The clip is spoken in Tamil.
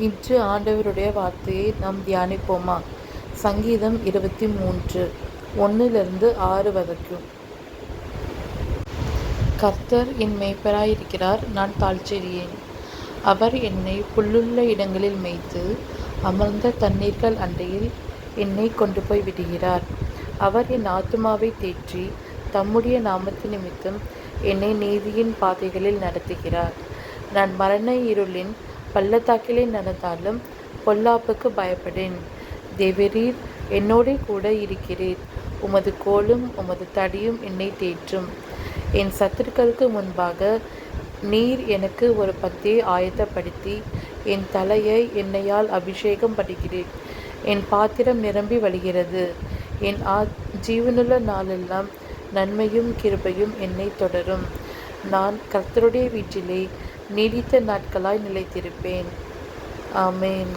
இன்று ஆண்டவருடைய வார்த்தையை நாம் தியானிப்போமா? சங்கீதம் 23 1-6 வரைக்கும். கர்த்தர் என் மேய்ப்பராயிருக்கிறார், நான் தாழ்ச்சியடையேன். அவர் என்னை புல்லுள்ள இடங்களில் மேய்த்து அமர்ந்த தண்ணீர்கள் அண்டையில் என்னை கொண்டு போய் விடுகிறார். அவர் என் ஆத்துமாவை தேற்றி தம்முடைய நாமத்து நிமித்தம் என்னை நீதியின் பாதைகளில் நடத்துகிறார். நான் மரண இருளின் பள்ளத்தாக்கிலே நடந்தாலும் பொல்லாப்புக்கு பயப்படேன். தேவரீர் என்னோடே கூட இருக்கிறீர். உமது கோலும் உமது தடியும் என்னை தேற்றும். என் சத்துருக்களுக்கு முன்பாக நீர் எனக்கு ஒரு பந்தியை ஆயத்தப்படுத்தி என் தலையை எண்ணெயால் அபிஷேகம் பண்ணுகிறீர். என் பாத்திரம் நிரம்பி வழிகிறது. என் ஜீவனுள்ள நாளெல்லாம் நன்மையும் கிருபையும் என்னை தொடரும். நான் கர்த்தருடைய வீட்டிலே நீடித்த நாட்களாய் நிலைத்திருப்பேன். ஆமேன்.